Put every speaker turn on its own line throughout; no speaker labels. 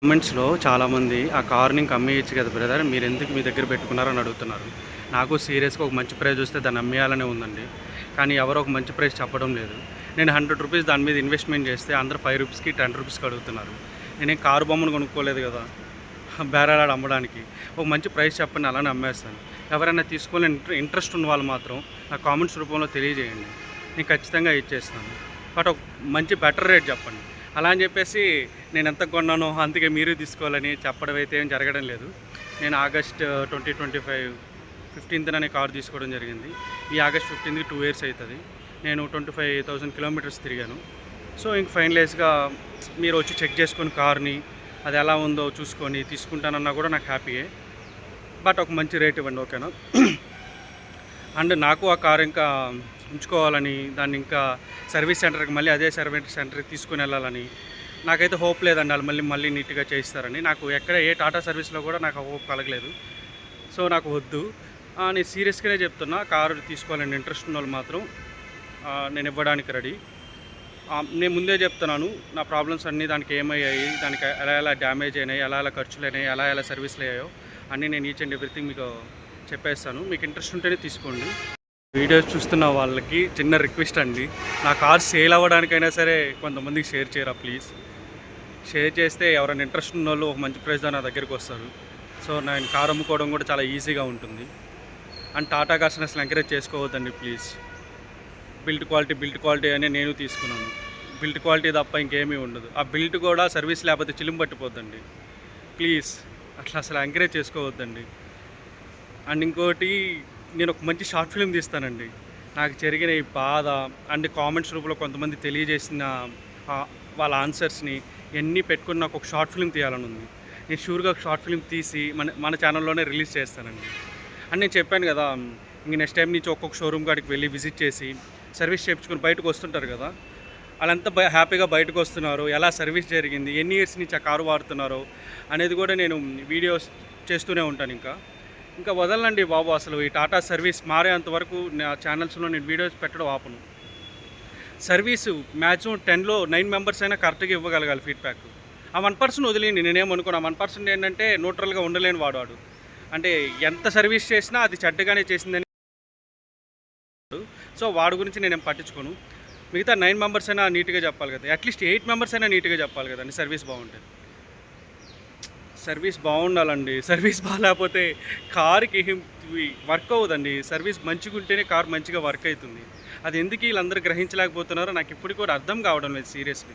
కామెంట్స్‌లో చాలామంది ఆ కార్‌ని ఇంక అమ్మేయొచ్చు కదా బ్రదర్! మీరెందుకు మీ దగ్గర పెట్టుకున్నారని అడుగుతున్నారు. నాకు సీరియస్‌గా ఒక మంచి ప్రైస్ వస్తే దాన్ని అమ్మేయాలనే ఉందండి. కానీ ఎవరో ఒక మంచి ప్రైస్ చెప్పడం లేదు. నేను రూ. 100 దాని మీద ఇన్వెస్ట్‌మెంట్ చేస్తే అందరూ రూ. 5కి, రూ. 10కి అడుగుతున్నారు. నేనేం కారు బొమ్మను కొనుక్కోలేదు కదా! బేరాలాడి అమ్మడానికి. ఒక మంచి ప్రైస్ చెప్పండి అలానే అమ్మేస్తాను. ఎవరైనా తీసుకోవాలని ఇంట్రెస్ట్ ఉన్న వాళ్ళు మాత్రం నా కామెంట్స్ రూపంలో తెలియజేయండి. నేను ఖచ్చితంగా ఇచ్చేస్తాను. బట్ ఒక మంచి బెటర్ రేట్ చెప్పండి. అలా అని చెప్పేసి నేను ఎంత కొన్నానో అందుకే మీరు తీసుకోవాలని చెప్పడం అయితే ఏం జరగడం లేదు. నేను ఆగస్ట్ 2025 15న కారు తీసుకోవడం జరిగింది. ఈ ఆగస్ట్ 15కి 2 ఇయర్స్ అవుతుంది. నేను 25,000 కిలోమీటర్స్ తిరిగాను. సో ఇంక ఫైనలైజ్గా మీరు వచ్చి చెక్ చేసుకొని కార్ని అది ఎలా ఉందో చూసుకొని తీసుకుంటానన్నా కూడా నాకు హ్యాపీయే. బట్ ఒక మంచి రేట్ ఇవ్వండి, ఓకేనా? అండ్ నాకు ఆ కారు ఇంకా ఉంచుకోవాలని, దాన్ని ఇంకా సర్వీస్ సెంటర్కి మళ్ళీ అదే సర్వీస్ సెంటర్కి తీసుకుని వెళ్ళాలని నాకైతే హోప్ లేదండి. వాళ్ళు మళ్ళీ నీట్గా చేయిస్తారని. నాకు ఎక్కడ ఏ టాటా సర్వీస్లో కూడా నాకు హోప్ కలగలేదు. సో నాకు వద్దు. నేను సీరియస్గానే చెప్తున్నా, కారు తీసుకోవాలని ఇంట్రెస్ట్ ఉన్న వాళ్ళు మాత్రం నేను ఇవ్వడానికి రెడీ. నేను ముందే చెప్తున్నాను, నా ప్రాబ్లమ్స్ అన్నీ దానికి ఏమయ్యాయి, దానికి ఎలా డ్యామేజ్ అయినాయి, ఎలా ఖర్చులు అయినాయి, ఎలా సర్వీస్లు అయ్యాయో అన్నీ నేను ఈచ్ అండ్ ఎవ్రీథింగ్ మీకు చెప్పేస్తాను. మీకు ఇంట్రెస్ట్ ఉంటేనే తీసుకోండి. వీడియోస్ చూస్తున్న వాళ్ళకి చిన్న రిక్వెస్ట్ అండి, నా కార్ సేల్ అవ్వడానికైనా సరే కొంతమందికి షేర్ చేయరా ప్లీజ్. షేర్ చేస్తే ఎవరైనా ఇంట్రెస్ట్ ఉన్న వాళ్ళు ఒక మంచి ప్రైస్తో నా దగ్గరికి వస్తారు. సో నేను కార్ అమ్ముకోవడం కూడా చాలా ఈజీగా ఉంటుంది. అండ్ టాటా కార్స్ని అసలు ఎంకరేజ్ చేసుకోవద్దండి ప్లీజ్. బిల్డ్ క్వాలిటీ అని నేను తీసుకున్నాను. బిల్డ్ క్వాలిటీ తప్ప ఇంకేమీ ఉండదు. ఆ బిల్డ్ కూడా సర్వీస్ లేకపోతే చిలుము పట్టిపోద్దండి. ప్లీజ్ అట్లా అసలు ఎంకరేజ్ చేసుకోవద్దండి. అండ్ ఇంకోటి, నేను ఒక మంచి షార్ట్ ఫిల్మ్ తీస్తానండి. నాకు జరిగిన ఈ బాధ అండ్ కామెంట్స్ రూపంలో కొంతమంది తెలియజేసిన వాళ్ళ ఆన్సర్స్ని ఇవన్నీ పెట్టుకుని నాకు ఒక షార్ట్ ఫిల్మ్ తీయాలని ఉంది. నేను షూర్గా ఒక షార్ట్ ఫిల్మ్ తీసి మన ఛానల్లోనే రిలీజ్ చేస్తానండి. అండ్ నేను చెప్పాను కదా, ఇంక నెక్స్ట్ టైం నుంచి ఒక్కొక్క షోరూమ్ కాడికి వెళ్ళి విజిట్ చేసి సర్వీస్ చేయించుకొని బయటకు వస్తుంటారు కదా, వాళ్ళంతా హ్యాపీగా బయటకు వస్తున్నారు, ఎలా సర్వీస్ జరిగింది, ఎన్ని ఇయర్స్ నుంచి ఆ కారు వాడుతున్నారో అనేది కూడా నేను వీడియోస్ చేస్తూనే ఉంటాను. ఇంకా వదలండి బాబు. అసలు ఈ టాటా సర్వీస్ మారేంతవరకు నా ఛానల్స్లో నేను వీడియోస్ పెట్టడం ఆపను. సర్వీసు మ్యాక్సిమం 10లో 9 మెంబర్స్ అయినా కరెక్ట్గా ఇవ్వగలగాలి ఫీడ్బ్యాక్. ఆ 1% వదిలేండి, నేనేమనుకోను. ఆ 1% ఏంటంటే న్యూట్రల్గా ఉండలేని వాడు. అంటే ఎంత సర్వీస్ చేసినా అది చెడ్డగానే చేసిందని. సో వాడి గురించి నేనేం పట్టించుకోను. మిగతా 9 మెంబర్స్ అయినా నీట్గా చెప్పాలి కదా, అట్లీస్ట్ 8 మెంబర్స్ అయినా నీట్గా చెప్పాలి కదండి సర్వీస్ బాగుంటుంది. సర్వీస్ బాగుండాలండి. సర్వీస్ బాగాలేకపోతే కార్కి వర్క్ అవ్వదండి. సర్వీస్ మంచిగా ఉంటేనే కార్ మంచిగా వర్క్ అవుతుంది. అది ఎందుకు వీళ్ళందరూ గ్రహించలేకపోతున్నారో నాకు ఇప్పటికి కూడా అర్థం కావడం లేదు సీరియస్లీ.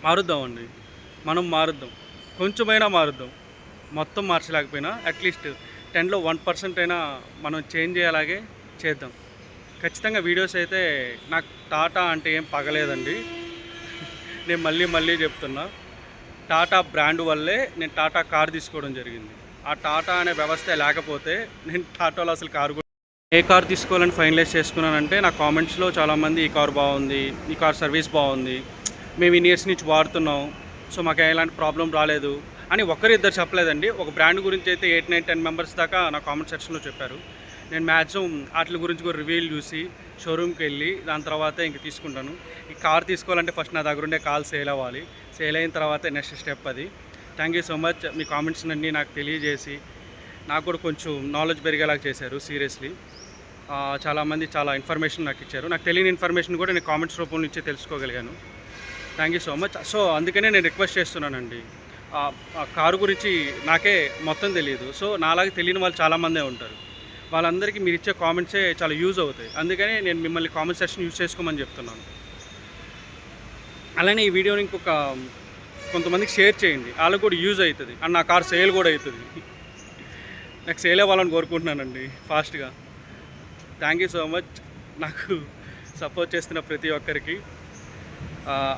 మారుద్దామండి, మనం మారుద్దాం, కొంచెమైనా మారుద్దాం. మొత్తం మార్చలేకపోయినా అట్లీస్ట్ 10లో 1% అయినా మనం చేంజ్ అయ్యేలాగే చేద్దాం. ఖచ్చితంగా వీడియోస్ అయితే నాకు టాటా అంటే ఏం పగలేదండి. నేను మళ్ళీ చెప్తున్నా, టాటా బ్రాండ్ వల్లే నేను టాటా కార్ తీసుకోవడం జరిగింది. ఆ టాటా అనే వ్యవస్థ లేకపోతే నేను టాటాలో అసలు కారు కూడా ఏ కార్ తీసుకోవాలని ఫైనలైజ్ చేసుకున్నానంటే, నా కామెంట్స్లో చాలామంది ఈ కార్ బాగుంది, ఈ కార్ సర్వీస్ బాగుంది, మేము ఇన్ని ఇయర్స్ నుంచి వాడుతున్నాం, సో మాకు ఎలాంటి ప్రాబ్లం రాలేదు అని ఒకరిద్దరు చెప్పలేదండి. ఒక బ్రాండ్ గురించి అయితే 8, 9, 10 మెంబర్స్ దాకా నా కామెంట్ సెక్షన్లో చెప్పారు. నేను మ్యాక్సిమం వాటి గురించి కూడా రివ్యూలు చూసి షోరూమ్కి వెళ్ళి దాని తర్వాత ఇంక తీసుకుంటాను. ఈ కార్ తీసుకోవాలంటే ఫస్ట్ నా దగ్గర ఉండే కాల్ సేల్ అవ్వాలి. సేల్ అయిన తర్వాత నెక్స్ట్ స్టెప్ అది. Thank you so much. Me comments అన్నీ నాకు తెలియజేసి నాకు కూడా కొంచెం నాలెడ్జ్ పెరిగేలాగా చేశారు సీరియస్లీ. చాలామంది చాలా ఇన్ఫర్మేషన్ నాకు ఇచ్చారు. నాకు తెలియని ఇన్ఫర్మేషన్ కూడా నేను కామెంట్స్ రూపం నుంచి తెలుసుకోగలిగాను. Thank you so much. So అందుకనే నేను రిక్వెస్ట్ చేస్తున్నానండి, ఆ కారు గురించి నాకే మొత్తం తెలియదు. సో నాలాగే తెలియని వాళ్ళు చాలామందే ఉంటారు. వాళ్ళందరికీ మీరు ఇచ్చే కామెంట్సే చాలా యూజ్ అవుతాయి. అందుకనే నేను మిమ్మల్ని కామెంట్ సెక్షన్ యూజ్ చేసుకోమని చెప్తున్నాను. అలానే ఈ వీడియోని కొంతమందికి షేర్ చేయండి, వాళ్ళకు కూడా యూజ్ అవుతుంది. అండ్ నా కార్ సేల్ కూడా అవుతుంది. నాకు సేల్ అవ్వాలని కోరుకుంటున్నానండి ఫాస్ట్గా. థ్యాంక్ యూ సో మచ్ నాకు సపోర్ట్ చేస్తున్న ప్రతి ఒక్కరికి.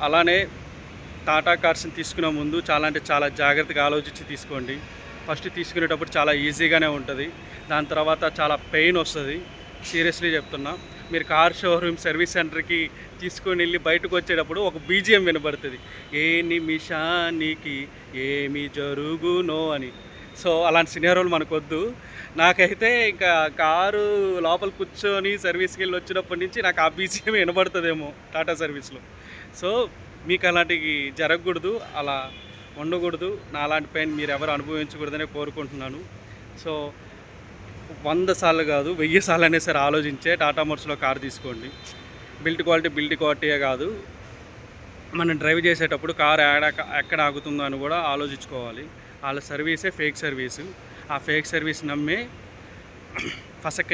అలానే టాటా కార్స్ని తీసుకునే ముందు చాలా జాగ్రత్తగా ఆలోచించి తీసుకోండి. ఫస్ట్ తీసుకునేటప్పుడు చాలా ఈజీగానే ఉంటుంది, దాని తర్వాత చాలా పెయిన్ వస్తుంది. సీరియస్లీ చెప్తున్నా, మీరు కార్ షోరూమ్ సర్వీస్ సెంటర్కి తీసుకొని వెళ్ళి బయటకు వచ్చేటప్పుడు ఒక బీజిఎం వినబడుతుంది, ఏ నిమిషానికి ఏమి జరుగునో అని. సో అలాంటి సినారియోలు మనకొద్దు. నాకైతే ఇంకా కారు లోపల కూర్చొని సర్వీస్కి వెళ్ళి వచ్చినప్పటి నుంచి నాకు ఆ బీజిఎం వినబడుతుందేమో టాటా సర్వీస్లో. సో మీకు అలాంటివి జరగకూడదు. అలా ఉండకూడదు. నాలాంటి పెయిన్ మీరు ఎవరు అనుభవించకూడదనే కోరుకుంటున్నాను. సో 100 సార్లు కాదు 1000 సార్లు అయినా సరే ఆలోచించే టాటా మోటార్స్లో కార్ తీసుకోండి. బిల్డ్ క్వాలిటీయే కాదు, మనం డ్రైవ్ చేసేటప్పుడు కార్ ఎక్కడ ఆగుతుందో అని కూడా ఆలోచించుకోవాలి. వాళ్ళ సర్వీసే ఫేక్ సర్వీసు. ఆ ఫేక్ సర్వీస్ నమ్మి ఫసక్